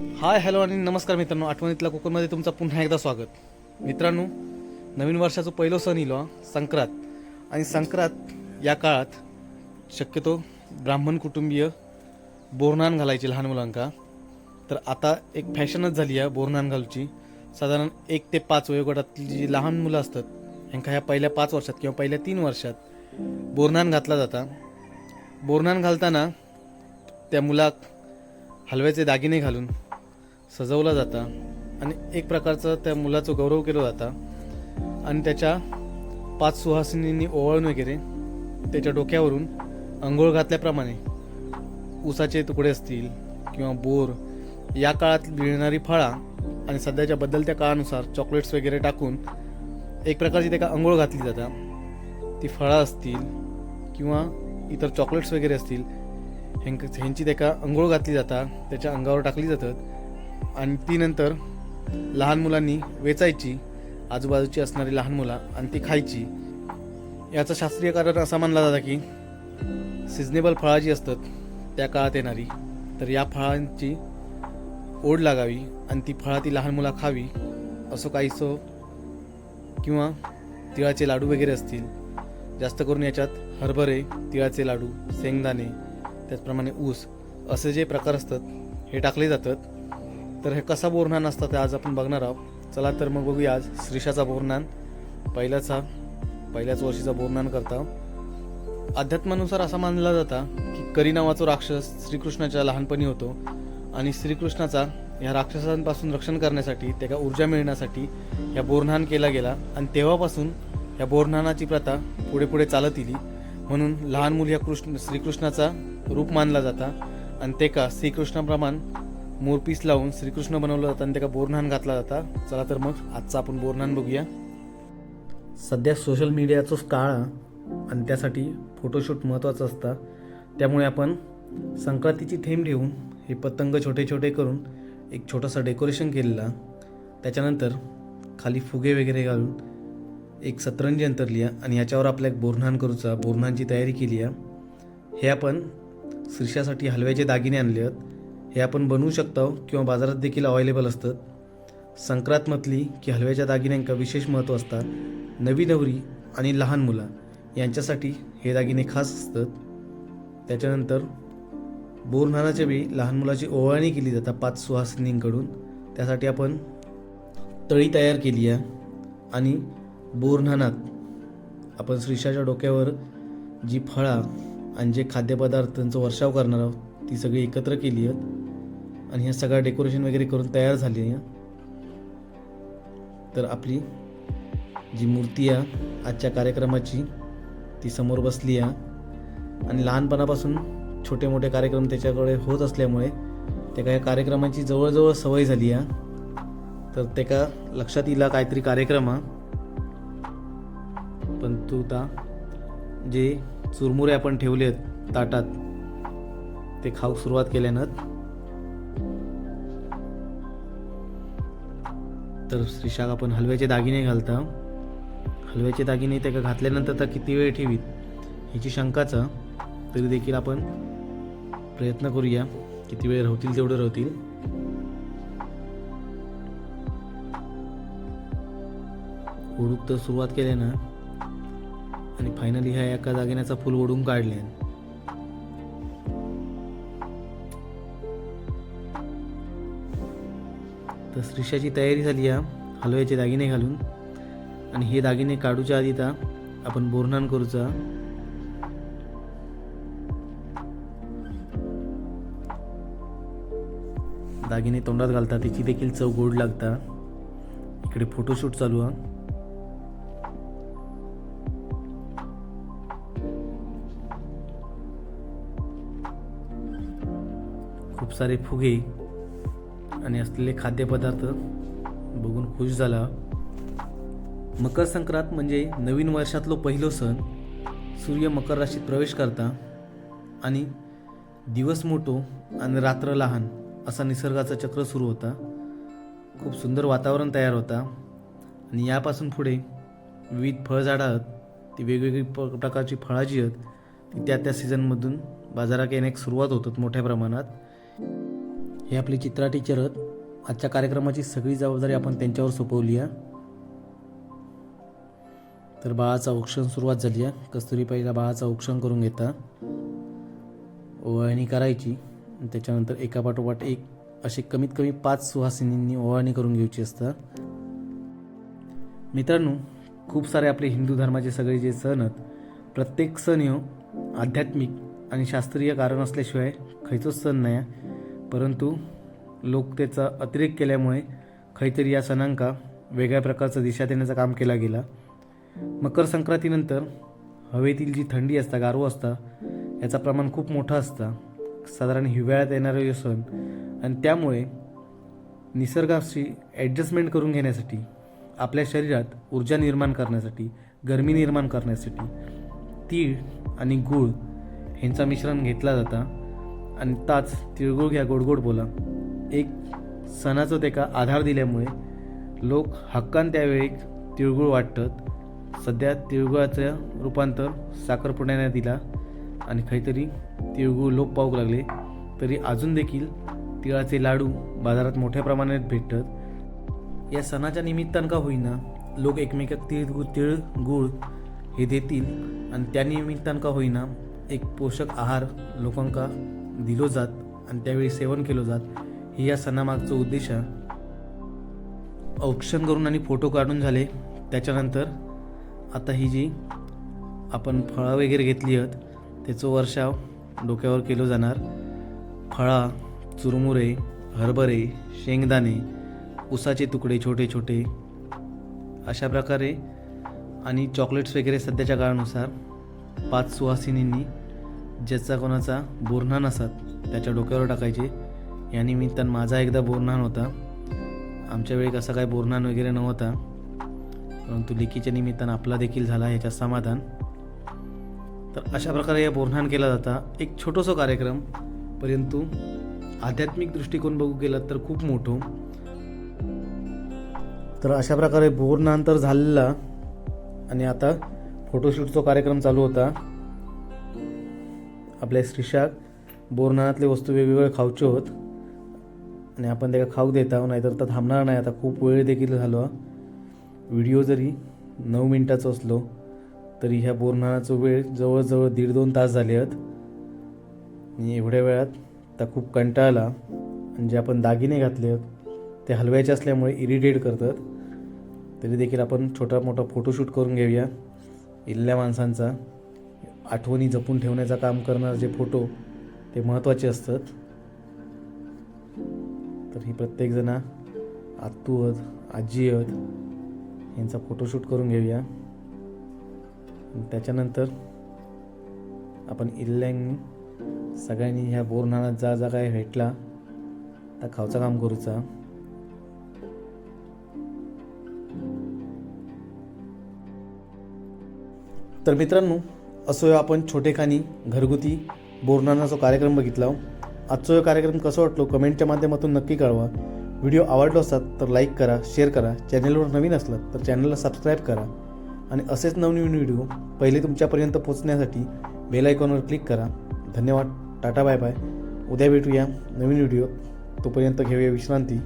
Hi hello आणि नमस्कार मित्रांनो, आठवणीतल्या कोकणमध्ये तुमचं पुन्हा एकदा स्वागत. मित्रांनो, नवीन वर्षाचं पहिलं सण इलो संक्रांत. आणि संक्रांत या काळात शक्यतो ब्राह्मण कुटुंबीय बोरनान घालायची लहान मुलांका. तर आता एक फॅशनच झाली आहे बोरनान घालूची. साधारण 1 ते 5 वयोगटातली जी लहान मुलं असतात ह्यांका ह्या पहिल्या 5 वर्षात किंवा पहिल्या 3 वर्षात बोरनान घातला जाता. बोरनान घालताना त्या मुलाक हलव्याचे दागिने घालून सजवला जाता आणि एक प्रकारचं त्या मुलाचा गौरव केला जाता. आणि त्याच्या 5 सुहासिनींनी ओवाळून वगैरे त्याच्या डोक्यावरून अंघोळ घातल्याप्रमाणे ऊसाचे तुकडे असतील किंवा बोर, या काळात मिळणारी फळा आणि सध्याच्या बदलत्या काळानुसार चॉकलेट्स वगैरे टाकून एक प्रकारची त्याला अंघोळ घातली जाता. ती फळं असतील किंवा इतर चॉकलेट्स वगैरे असतील ह्यांची त्याला अंघोळ घातली जाता, त्याच्या अंगावर टाकली जातात. आणि ती नंतर लहान मुलांनी वेचायची, आजूबाजूची असणारी लहान मुलं, आणि ती खायची. याचं शास्त्रीय कारण असं मानलं जातं की सिजनेबल फळं जी असतात त्या काळात येणारी, तर या फळांची ओढ लागावी आणि ती फळं ती लहान मुलं खावी असं काहीसं. किंवा तिळाचे लाडू वगैरे असतील, जास्त करून याच्यात हरभरे, तिळाचे लाडू, शेंगदाणे, त्याचप्रमाणे ऊस असे जे प्रकार असतात हे टाकले जातात. तर हे कसा बोरनान असतात ते आज आपण बघणार आहोत. चला तर मग बघूया आज श्रीषाचा बोरनान. पहिल्याच वर्षीचा बोरनान करता. अध्यात्मानुसार असा मानला जाता की करी नावाचा राक्षस श्रीकृष्णाच्या लहानपणी होतो आणि श्रीकृष्णाचा या राक्षसांपासून रक्षण करण्यासाठी, त्याला ऊर्जा मिळण्यासाठी या बोरनान केला गेला. आणि तेव्हापासून या बोरनानाची प्रथा पुढे पुढे चालत इली. म्हणून लहान मूल या श्रीकृष्णाचा रूप मानला जाता आणि ते का श्रीकृष्णाप्रमाण मोरपीस लावून श्रीकृष्ण बनवलं जातं आणि त्याला बोरनान घातला जाता. चला तर मग आजचा आपण बोरनान बघूया. सध्या सोशल मीडियाचोच काळ आणि त्यासाठी फोटोशूट महत्त्वाचं असतं. त्यामुळे आपण संक्रांतीची थीम ठेवून हे पतंग छोटे छोटे करून एक छोटंसं डेकोरेशन केलेलं. त्याच्यानंतर खाली फुगे वगैरे घालून एक सतरंजी अंतरली आणि याच्यावर आपल्या एक बोरनान करूचा, बोरनानची तयारी केली आहे. हे आपण श्रीषासाठी हलव्याचे दागिने आणले आहेत. हे आपण बनवू शकतो किंवा बाजारात देखील अवेलेबल असतात. संक्रांत म्हटली की हलव्याच्या दागिन्यांका विशेष महत्त्व असतात. नवी नवरी आणि लहान मुलं यांच्यासाठी हे दागिने खास असतात. त्याच्यानंतर बोरनानाच्या वेळी लहान मुलाची ओवाळणी केली जाते 5 सुहासिनींकडून. त्यासाठी आपण तळी तयार केली आहे आणि बोरनानात आपण श्रीषाच्या डोक्यावर जी फळं आणि जे खाद्यपदार्थांचा वर्षाव करणार आहोत ती सगळी एकत्र केली आहेत. आणि ह्या सगळं डेकोरेशन वगैरे करून तयार झाली आहे. तर आपली जी मूर्ती आहे आजच्या कार्यक्रमाची ती समोर बसली आहे. आणि लहानपणापासून छोटे मोठे कार्यक्रम त्याच्याकडे होत असल्यामुळे त्याला या कार्यक्रमाची जवळजवळ सवय झाली आहे. तर त्याला लक्षात येईल काहीतरी कार्यक्रम आहे. पण तू आता जे चुरमुरे आपण ठेवले आहेत ताटात ते खाऊ सुरुवात केल्यानं. तर श्रीषाक आपण हलव्याचे दागिने घालता. हलव्याचे दागिने त्याला घातल्यानंतर तर किती वेळ ठेवीत ह्याची शंकाच, तरी देखील आपण प्रयत्न करूया किती वेळ राहतील तेवढं राहतील. ओढूक तर सुरुवात केल्यानं आणि फायनली ह्या एका दागिन्याचा फुल ओढून काढले. तर श्रीषाची तयारी झाली आहे हलव्याचे दागिने घालून. आणि हे दागिने काढूच्या आधी तर आपण बोरनान करूचा. दागिने तोंडात घालतात त्याची देखील चव गोड लागता. इकडे फोटोशूट चालू आहे. खूप सारे फुगे आणि असलेले खाद्यपदार्थ बघून खुश झाला. मकर संक्रांत म्हणजे नवीन वर्षातलो पहिलो सण. सूर्य मकर राशीत प्रवेश करता आणि दिवस मोठो आणि रात्र लहान असा निसर्गाचं चक्र सुरू होता. खूप सुंदर वातावरण तयार होता. आणि यापासून पुढे विविध फळझाडं आहेत, ती वेगवेगळी प्रकारची फळं जी आहेत ती त्या सीझनमधून बाजारात येण्यास सुरुवात होतात मोठ्या प्रमाणात. हे आपले चित्रा टीचर आहेत. आजच्या कार्यक्रमाची सगळी जबाबदारी आपण त्यांच्यावर सोपवली आहे. तर बाळाचं औक्षण सुरुवात झाली आहे. कस्तुरी पहिला बाळाचं औक्षण करून घेता, ओवाळणी करायची. त्याच्यानंतर एकापाठोपाठ एक असे कमीत कमी 5 सुहासिनींनी ओवाळणी करून घ्यायची असतात. मित्रांनो, खूप सारे आपले हिंदू धर्माचे सगळे जे सण आहेत, प्रत्येक सण ह्यो आध्यात्मिक आणि शास्त्रीय कारण असल्याशिवाय खंयचोच सण नाही. परंतु लोक त्याचा अतिरेक केल्यामुळे खंयतरी या सणांका वेगळ्या प्रकारचं दिशा देण्याचं काम केला गेला. मकर संक्रांतीनंतर हवेतील जी थंडी असता, गारवा असता, याचं प्रमाण खूप मोठं असतं. साधारण हिवाळ्यात येणारा हे सण, आणि त्यामुळे निसर्गाशी ॲडजस्टमेंट करून घेण्यासाठी, आपल्या शरीरात ऊर्जा निर्माण करण्यासाठी, गरमी निर्माण करण्यासाठी तीळ आणि गूळ ह्यांचं मिश्रण घेतला जाता. आणि ताच तिळगुळ घ्या गोडगोड बोला एक सणाचं ते का आधार दिल्यामुळे लोक हक्कान त्यावेळी तिळगुळ वाटतात. सध्या तिळगुळाचं रूपांतर साखरपुड्याने दिला आणि काहीतरी तिळगुळ लोप पावू लागले. तरी अजून देखील तिळाचे लाडू बाजारात मोठ्या प्रमाणात भेटतात. या सणाच्या निमित्तानं का होईना लोक एकमेकात तिळगुळ हे देतील, आणि त्या निमित्तानं का होईना एक पोषक आहार लोकांका दिलो जात आणि त्यावेळी सेवन केलं जात. ही या सणामागचं उद्देश आहे. औक्षण करून आणि फोटो काढून झाले त्याच्यानंतर आता ही जी आपण फळं वगैरे घेतली आहेत त्याचं वर्षाव डोक्यावर केलं जाणार. फळा, चुरमुरे, हरभरे, शेंगदाणे, उसाचे तुकडे छोटे छोटे अशा प्रकारे, आणि चॉकलेट्स वगैरे सध्याच्या काळानुसार 5 सुहासिनींनी ज्याचा कोणाचा बोरन्हाण असतात त्याच्या डोक्यावर टाकायचे. या निमित्तानं माझा एकदा बोरन्हाण होता. आमच्या वेळी कसा काय बोरन्हाण वगैरे नव्हता, परंतु लेकीच्या निमित्तानं आपला देखील झाला, ह्याच्यात समाधान. तर अशा प्रकारे या बोरन्हाण केला जाता. एक छोटंसं कार्यक्रम, परंतु आध्यात्मिक दृष्टिकोन बघू गेला तर खूप मोठं. तर अशा प्रकारे बोरन्हाण तर झालेला, आणि आता फोटोशूटचा कार्यक्रम चालू होता. आपल्या श्रीशाक बोरन्हाणातले वस्तू वेगवेगळे खाऊचे होत आणि आपण त्याला खाऊ देत आहोत, नाहीतर तर थांबणार नाही. आता खूप वेळ देखील झालो. व्हिडिओ जरी 9 मिनिटाचा असलो तरी ह्या बोरन्हाणाचा वेळ जवळजवळ 1.5-2 तास झाले आहेत. आणि एवढ्या वेळात आता खूप कंटाळला, आणि जे आपण दागिने घातले आहेत ते हलवायचे असल्यामुळे इरिटेट करतात. तरी देखील आपण छोटा मोठा फोटोशूट करून घेऊया. इथल्या माणसांचा आठवणी जपून ठेवण्याचं काम करणारे जे फोटो ते महत्त्वाचे असतात. तर ही प्रत्येकजण आत्तू आहेत, आजी आहेत, यांचा फोटोशूट करून घेऊया. त्याच्यानंतर आपण इल्ल्यांनी सगळ्यांनी ह्या बोरन्हाणात जा जा काय भेटला त्या खावचं काम करूचा. तर मित्रांनो, असो आपण छोटेखानी घरगुती बोरन्हाणाचा कार्यक्रम बघितला. आजचा कार्यक्रम कसं वाटलो कमेंटच्या माध्यमातून नक्की कळवा. व्हिडिओ आवडलो असतात तर लाईक करा, शेअर करा. चॅनलवर नवीन असलात तर चॅनलला सबस्क्राईब करा, आणि असेच नवनवीन व्हिडिओ पहिले तुमच्यापर्यंत पोहोचण्यासाठी बेल आयकॉनवर क्लिक करा. धन्यवाद. Tata bye bye. उद्या भेटूया नवीन व्हिडिओ. तोपर्यंत घेऊया विश्रांती.